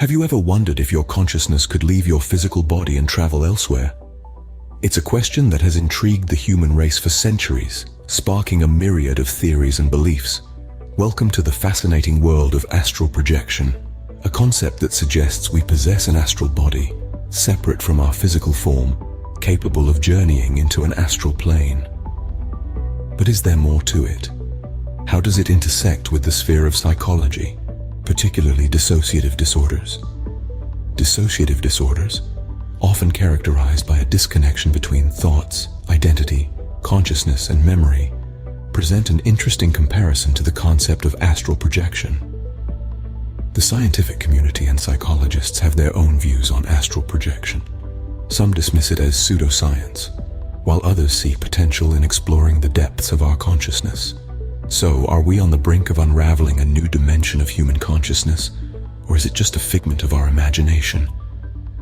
Have you ever wondered if your consciousness could leave your physical body and travel elsewhere? It's a question that has intrigued the human race for centuries, sparking a myriad of theories and beliefs. Welcome to the fascinating world of astral projection, a concept that suggests we possess an astral body, separate from our physical form, capable of journeying into an astral plane. But is there more to it? How does it intersect with the sphere of psychology, particularly dissociative disorders? Dissociative disorders, often characterized by a disconnection between thoughts, identity, consciousness, and memory, present an interesting comparison to the concept of astral projection. The scientific community and psychologists have their own views on astral projection. Some dismiss it as pseudoscience, while others see potential in exploring the depths of our consciousness. So, are we on the brink of unraveling a new dimension of human consciousness, or is it just a figment of our imagination?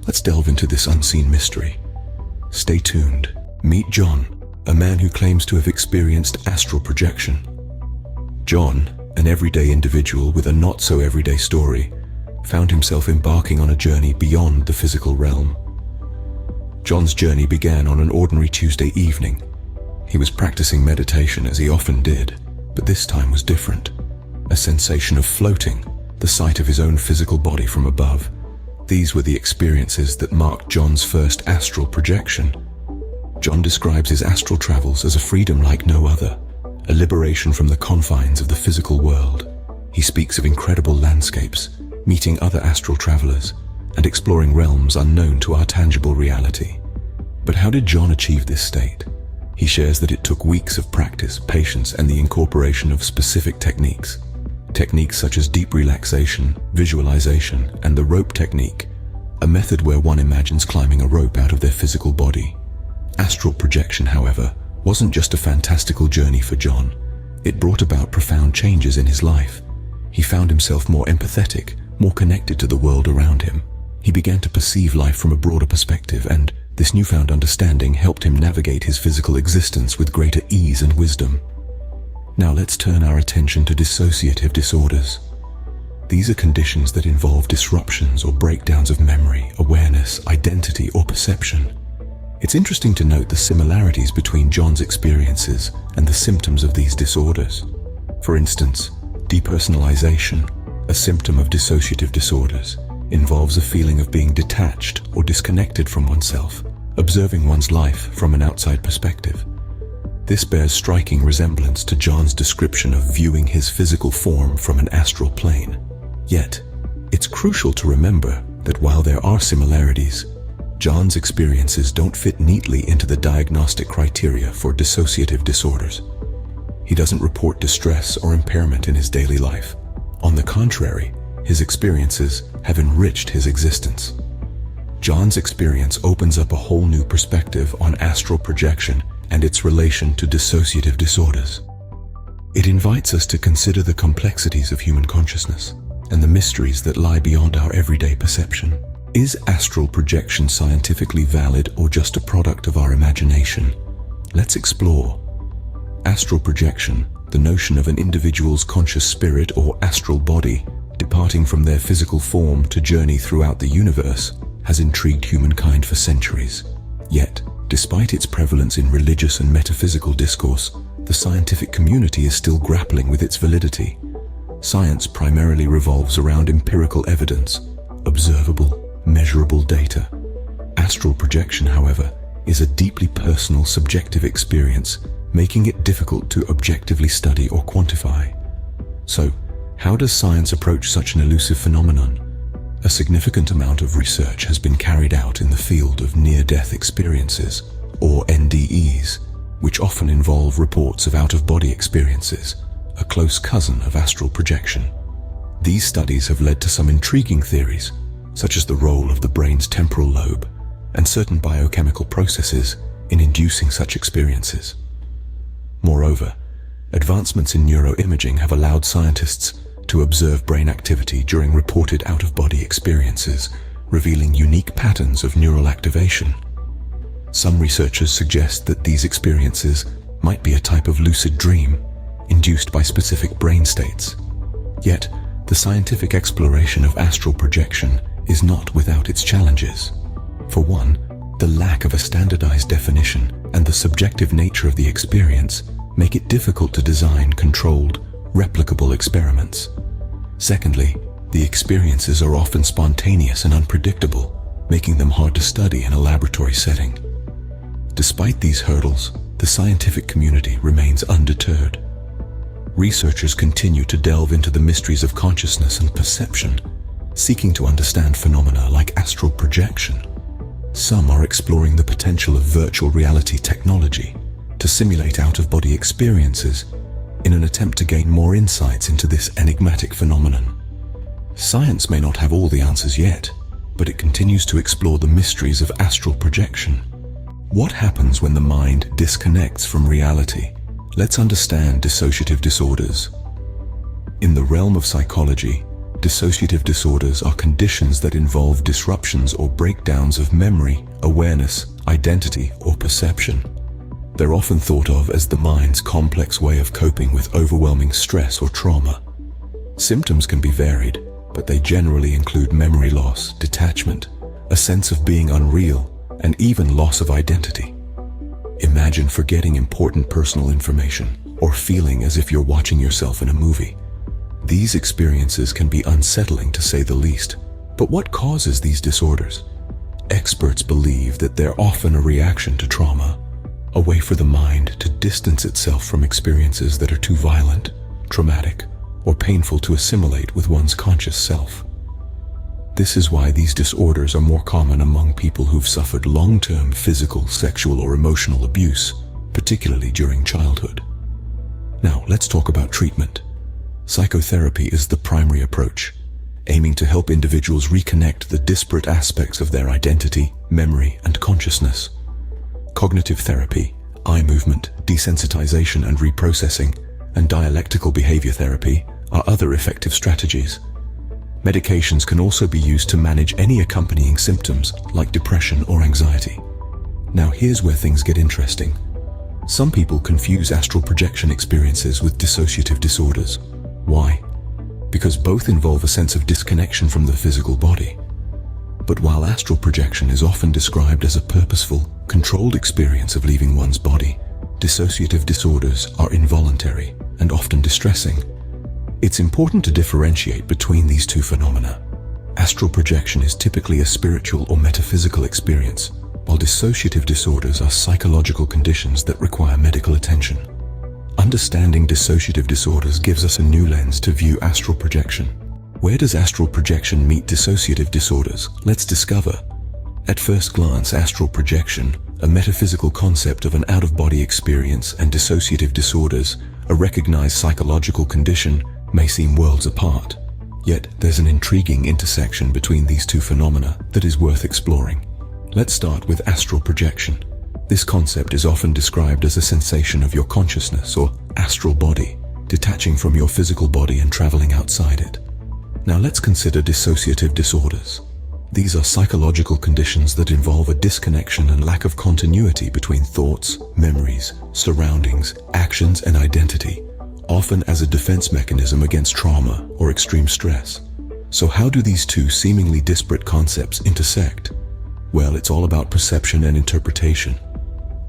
Let's delve into this unseen mystery. Stay tuned. Meet John, a man who claims to have experienced astral projection. John, an everyday individual with a not-so-everyday story, found himself embarking on a journey beyond the physical realm. John's journey began on an ordinary Tuesday evening. He was practicing meditation as he often did, but this time was different. A sensation of floating, the sight of his own physical body from above. These were the experiences that marked John's first astral projection. John describes his astral travels as a freedom like no other, a liberation from the confines of the physical world. He speaks of incredible landscapes, meeting other astral travelers, and exploring realms unknown to our tangible reality. But how did John achieve this state? He shares that it took weeks of practice, patience, and the incorporation of specific techniques. Techniques such as deep relaxation, visualization, and the rope technique, a method where one imagines climbing a rope out of their physical body. Astral projection, however, wasn't just a fantastical journey for John. It brought about profound changes in his life. He found himself more empathetic, more connected to the world around him. He began to perceive life from a broader perspective, and this newfound understanding helped him navigate his physical existence with greater ease and wisdom. Now let's turn our attention to dissociative disorders. These are conditions that involve disruptions or breakdowns of memory, awareness, identity, or perception. It's interesting to note the similarities between John's experiences and the symptoms of these disorders. For instance, depersonalization, a symptom of dissociative disorders, involves a feeling of being detached or disconnected from oneself, observing one's life from an outside perspective. This bears striking resemblance to John's description of viewing his physical form from an astral plane. Yet, it's crucial to remember that while there are similarities, John's experiences don't fit neatly into the diagnostic criteria for dissociative disorders. He doesn't report distress or impairment in his daily life. On the contrary, his experiences have enriched his existence. John's experience opens up a whole new perspective on astral projection and its relation to dissociative disorders. It invites us to consider the complexities of human consciousness and the mysteries that lie beyond our everyday perception. Is astral projection scientifically valid or just a product of our imagination? Let's explore. Astral projection, the notion of an individual's conscious spirit or astral body departing from their physical form to journey throughout the universe, has intrigued humankind for centuries. Yet, despite its prevalence in religious and metaphysical discourse, the scientific community is still grappling with its validity. Science primarily revolves around empirical evidence, observable, measurable data. Astral projection, however, is a deeply personal, subjective experience, making it difficult to objectively study or quantify. So, how does science approach such an elusive phenomenon? A significant amount of research has been carried out in the field of near-death experiences, or NDEs, which often involve reports of out-of-body experiences, a close cousin of astral projection. These studies have led to some intriguing theories, such as the role of the brain's temporal lobe and certain biochemical processes in inducing such experiences. Moreover, advancements in neuroimaging have allowed scientists to observe brain activity during reported out-of-body experiences, revealing unique patterns of neural activation. Some researchers suggest that these experiences might be a type of lucid dream, induced by specific brain states. Yet, The scientific exploration of astral projection is not without its challenges. For one, the lack of a standardized definition and the subjective nature of the experience make it difficult to design controlled, replicable experiments. Secondly, the experiences are often spontaneous and unpredictable, making them hard to study in a laboratory setting. Despite these hurdles, the scientific community remains undeterred. Researchers continue to delve into the mysteries of consciousness and perception, seeking to understand phenomena like astral projection. Some are exploring the potential of virtual reality technology to simulate out-of-body experiences in an attempt to gain more insights into this enigmatic phenomenon. Science may not have all the answers yet, but it continues to explore the mysteries of astral projection. What happens when the mind disconnects from reality? Let's understand dissociative disorders. In the realm of psychology, dissociative disorders are conditions that involve disruptions or breakdowns of memory, awareness, identity, or perception. They're often thought of as the mind's complex way of coping with overwhelming stress or trauma. Symptoms can be varied, but they generally include memory loss, detachment, a sense of being unreal, and even loss of identity. Imagine forgetting important personal information or feeling as if you're watching yourself in a movie. These experiences can be unsettling to say the least. But what causes these disorders? Experts believe that they're often a reaction to trauma, a way for the mind to distance itself from experiences that are too violent, traumatic, or painful to assimilate with one's conscious self. This is why these disorders are more common among people who've suffered long-term physical, sexual, or emotional abuse, particularly during childhood. Now, let's talk about treatment. Psychotherapy is the primary approach, aiming to help individuals reconnect the disparate aspects of their identity, memory, and consciousness. Cognitive therapy, eye movement, desensitization and reprocessing, and dialectical behavior therapy are other effective strategies. Medications can also be used to manage any accompanying symptoms like depression or anxiety. Now here's where things get interesting. Some people confuse astral projection experiences with dissociative disorders. Why? Because both involve a sense of disconnection from the physical body. But while astral projection is often described as a purposeful, controlled experience of leaving one's body, dissociative disorders are involuntary and often distressing. It's important to differentiate between these two phenomena. Astral projection is typically a spiritual or metaphysical experience, while dissociative disorders are psychological conditions that require medical attention. Understanding dissociative disorders gives us a new lens to view astral projection. Where does astral projection meet dissociative disorders? Let's discover. At first glance, astral projection, a metaphysical concept of an out-of-body experience, and dissociative disorders, a recognized psychological condition, may seem worlds apart. Yet, there's an intriguing intersection between these two phenomena that is worth exploring. Let's start with astral projection. This concept is often described as a sensation of your consciousness or astral body, detaching from your physical body and traveling outside it. Now let's consider dissociative disorders. These are psychological conditions that involve a disconnection and lack of continuity between thoughts, memories, surroundings, actions, and identity, often as a defense mechanism against trauma or extreme stress. So how do these two seemingly disparate concepts intersect? Well, it's all about perception and interpretation.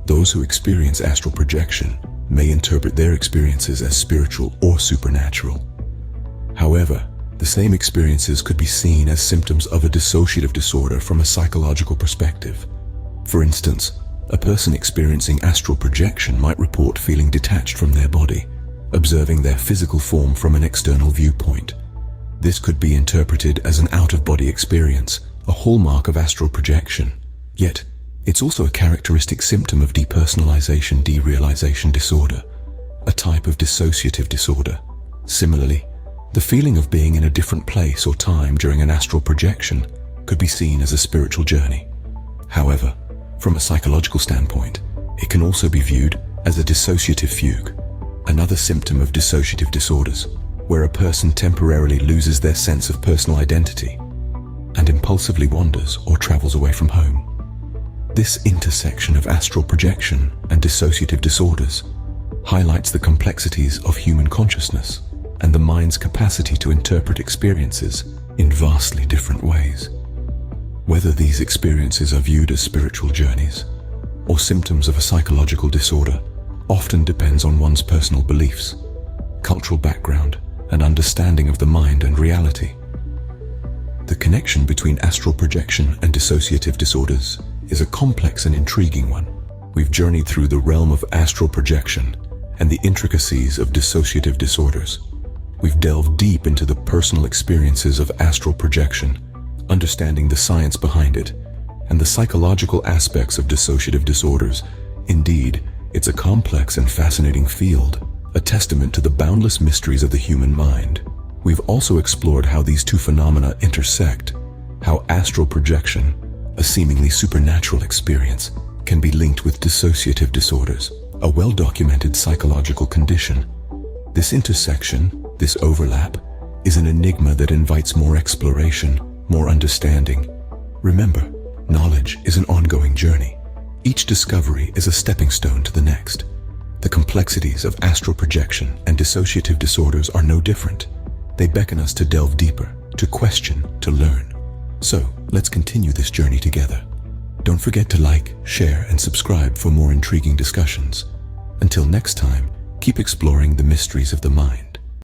Those who experience astral projection may interpret their experiences as spiritual or supernatural. However, the same experiences could be seen as symptoms of a dissociative disorder from a psychological perspective. For instance, a person experiencing astral projection might report feeling detached from their body, observing their physical form from an external viewpoint. This could be interpreted as an out-of-body experience, a hallmark of astral projection. Yet, it's also a characteristic symptom of depersonalization derealization disorder, a type of dissociative disorder. Similarly, the feeling of being in a different place or time during an astral projection could be seen as a spiritual journey. However, from a psychological standpoint, it can also be viewed as a dissociative fugue, another symptom of dissociative disorders, where a person temporarily loses their sense of personal identity and impulsively wanders or travels away from home. This intersection of astral projection and dissociative disorders highlights the complexities of human consciousness. and the mind's capacity to interpret experiences in vastly different ways. Whether these experiences are viewed as spiritual journeys or symptoms of a psychological disorder often depends on one's personal beliefs, cultural background, and understanding of the mind and reality. The connection between astral projection and dissociative disorders is a complex and intriguing one. We've journeyed through the realm of astral projection and the intricacies of dissociative disorders. We've delved deep into the personal experiences of astral projection, understanding the science behind it, and the psychological aspects of dissociative disorders. Indeed, it's a complex and fascinating field, a testament to the boundless mysteries of the human mind. We've also explored how these two phenomena intersect, how astral projection, a seemingly supernatural experience, can be linked with dissociative disorders, a well-documented psychological condition. This intersection, this overlap, is an enigma that invites more exploration, more understanding. Remember, knowledge is an ongoing journey. Each discovery is a stepping stone to the next. The complexities of astral projection and dissociative disorders are no different. They beckon us to delve deeper, to question, to learn. So, let's continue this journey together. Don't forget to like, share, and subscribe for more intriguing discussions. Until next time, keep exploring the mysteries of the mind.